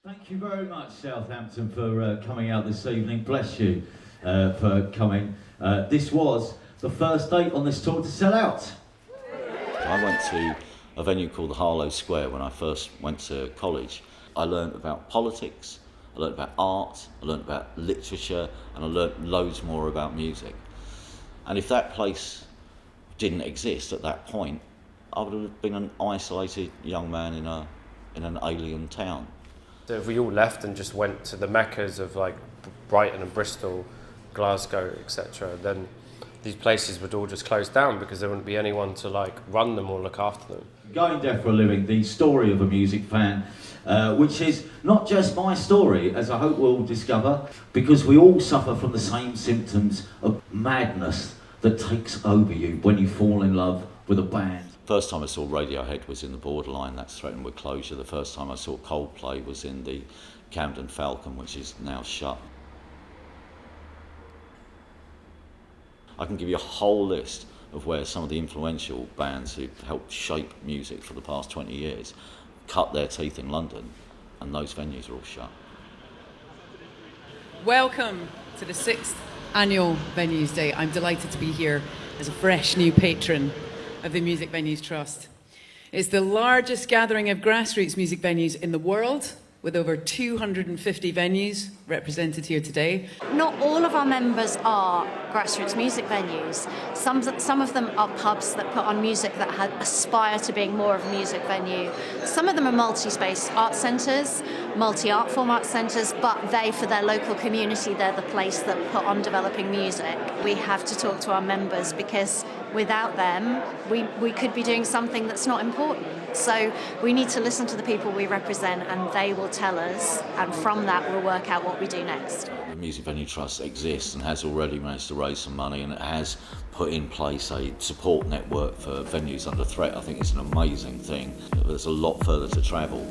Thank you very much, Southampton, for coming out this evening. Bless you for coming. This was the first date on this tour to sell out. I went to a venue called the Harlow Square when I first went to college. I learned about politics, I learned about art, I learned about literature, and I learned loads more about music. And if that place didn't exist at that point, I would have been an isolated young man in an alien town. So if we all left and just went to the meccas of like Brighton and Bristol, Glasgow, etc., then these places would all just close down because there wouldn't be anyone to like run them or look after them. Going Deaf for a Living, the story of a music fan, which is not just my story, as I hope we'll discover, because we all suffer from the same symptoms of madness that takes over you when you fall in love with a band. First time I saw Radiohead was in the Borderline, that's threatened with closure. The first time I saw Coldplay was in the Camden Falcon, which is now shut. I can give you a whole list of where some of the influential bands who helped shape music for the past 20 years cut their teeth in London, and those venues are all shut. Welcome to the 6th annual Venues Day. I'm delighted to be here as a fresh new patron of the Music Venues Trust. It's the largest gathering of grassroots music venues in the world, with over 250 venues represented here today. Not all of our members are grassroots music venues. Some of them are pubs that put on music that aspire to being more of a music venue. Some of them are multi-space art centres, multi-art form art centres, but they, for their local community, they're the place that put on developing music. We have to talk to our members because without them, we could be doing something that's not important. So we need to listen to the people we represent and they will tell us, and from that we'll work out what we do next. The Music Venue Trust exists and has already managed to raise some money, and it has put in place a support network for venues under threat. I think it's an amazing thing. There's a lot further to travel.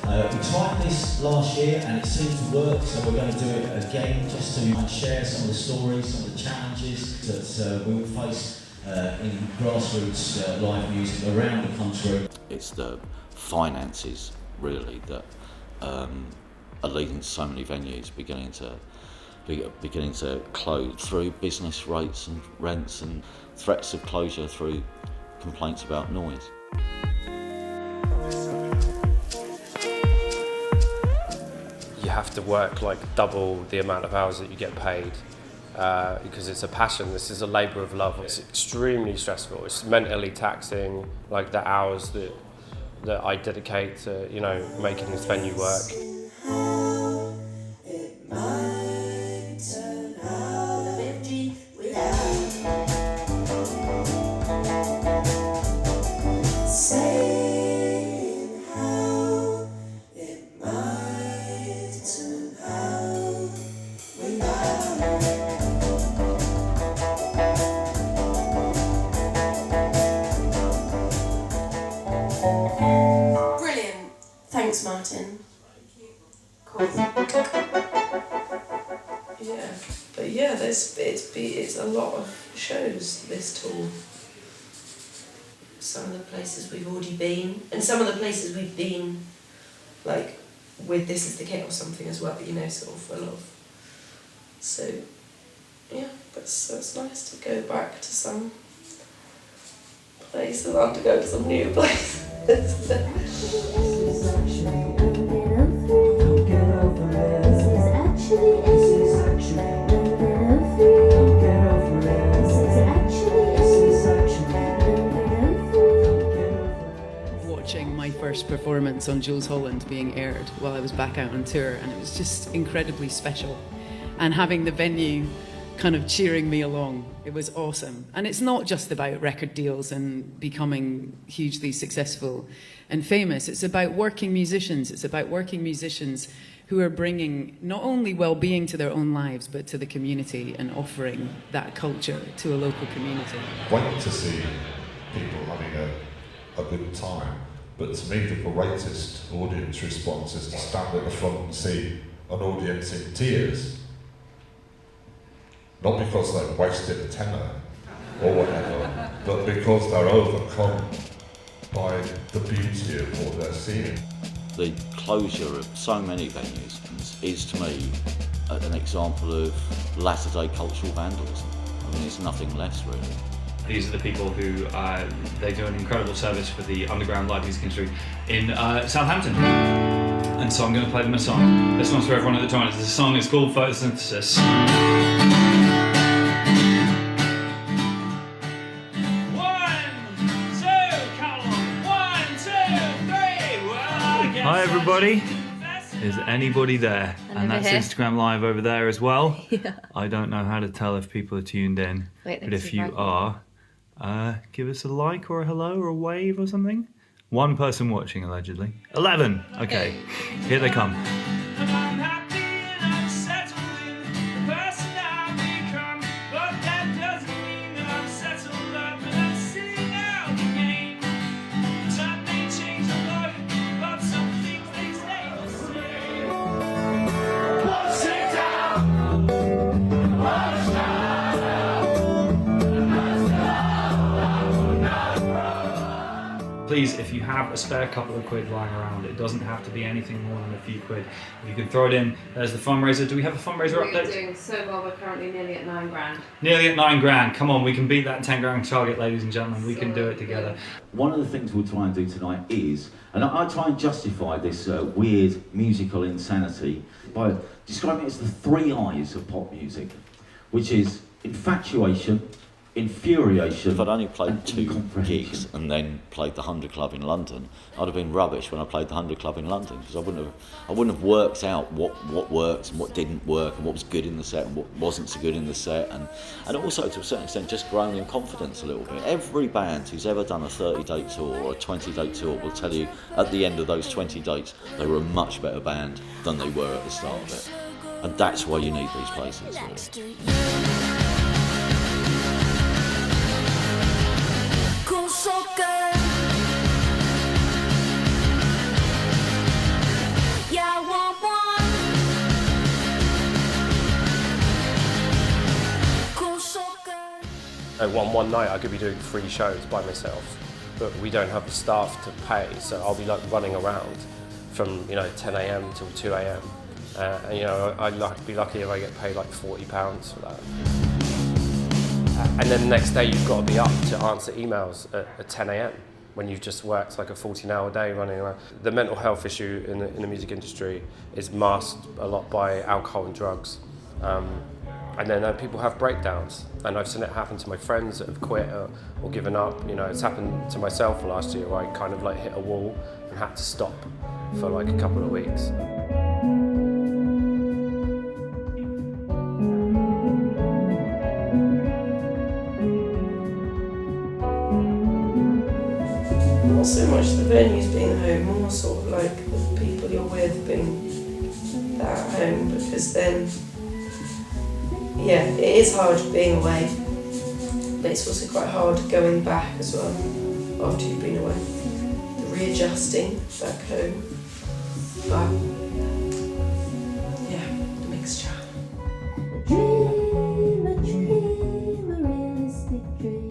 We tried this last year and it seemed to work, so we're going to do it again just to share some of the stories, some of the challenges that we will face in grassroots live music around the country. It's the finances, really, that are leading to so many venues beginning to close through business rates and rents and threats of closure through complaints about noise. You have to work like double the amount of hours that you get paid because it's a passion. This is a labour of love. It's extremely stressful. It's mentally taxing, like the hours that I dedicate to, making this venue work. Thanks, Martin. Cool. Yeah, but yeah, it's a lot of shows this tour. Some of the places we've already been, and some of the places we've been, like with This Is the Kit or something as well. Sort of full of. So, yeah, it's nice to go back to some place and undergo some new places. Watching my first performance on Jules Holland being aired while I was back out on tour, and it was just incredibly special. And having the venue kind of cheering me along, it was awesome. And it's not just about record deals and becoming hugely successful and famous. It's about working musicians. It's about working musicians who are bringing not only well-being to their own lives, but to the community and offering that culture to a local community. Great to see people having a good time, but to me the greatest audience response is to stand at the front and see an audience in tears. Not because they've wasted a tenner or whatever, but because they're overcome by the beauty of what they're seeing. The closure of so many venues is to me an example of latter-day cultural vandalism. I mean, it's nothing less, really. These are the people who they do an incredible service for the underground live music industry in Southampton. And so I'm going to play them a song. This one's for everyone at the Toronto. This song is called Photosynthesis. Hi everybody, is anybody there? And that's here. Instagram Live over there as well. Yeah. I don't know how to tell if people are tuned in, but if you are, give us a like or a hello or a wave or something. One person watching allegedly. 11, okay, here they come. Please, if you have a spare couple of quid lying around, it doesn't have to be anything more than a few quid. If you can throw it in, there's the fundraiser. Do we have a fundraiser update? We're doing so well, we're currently nearly at 9 grand. Nearly at 9 grand. Come on, we can beat that 10 grand target, ladies and gentlemen. We can do it together. One of the things we'll try and do tonight is, and I try and justify this weird musical insanity by describing it as the 3 I's of pop music, which is infatuation, infuriation. If I'd only played and 2 gigs and then played the 100 Club in London, I'd have been rubbish when I played the 100 Club in London, because I wouldn't have worked out what worked and what didn't work and what was good in the set and what wasn't so good in the set, and also to a certain extent just grown in confidence a little bit. Every band who's ever done a 30-date tour or a 20-date tour will tell you at the end of those 20 dates they were a much better band than they were at the start of it, and that's why you need these places, really. One night I could be doing 3 shows by myself, but we don't have the staff to pay, so I'll be like running around from 10 a.m. till 2 a.m. I'd be lucky if I get paid like £40 for that. And then the next day you've got to be up to answer emails at 10 a.m. when you've just worked like a 14-hour day running around. The mental health issue in the music industry is masked a lot by alcohol and drugs. And then people have breakdowns, and I've seen it happen to my friends that have quit or given up. It's happened to myself last year where I kind of like hit a wall and had to stop for like a couple of weeks. Not so much the venues being home, more sort of like the people you're with being at home, because then, yeah, it is hard being away, but it's also quite hard going back as well after you've been away. The readjusting back home, but yeah, the mixture. A realistic dream.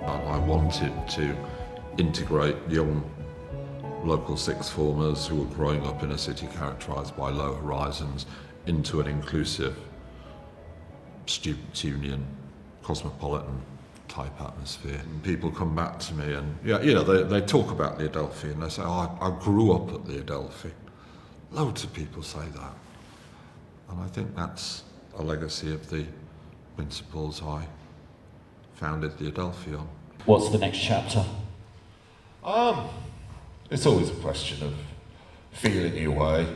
I wanted to integrate young local sixth formers who were growing up in a city characterised by low horizons into an inclusive students' union, cosmopolitan type atmosphere. And people come back to me and they talk about the Adelphi and they say, oh, I grew up at the Adelphi. Loads of people say that. And I think that's a legacy of the principles I founded the Adelphi on. What's the next chapter? It's always a question of feeling your way.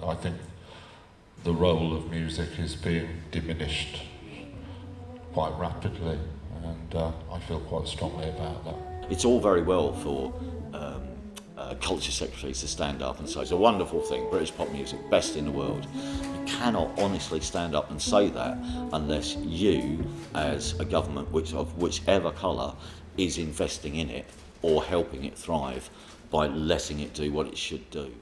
I think the role of music is being diminished quite rapidly, and I feel quite strongly about that. It's all very well for culture secretaries to stand up and say it's a wonderful thing, British pop music, best in the world. You cannot honestly stand up and say that unless you, as a government of whichever colour, is investing in it or helping it thrive by letting it do what it should do.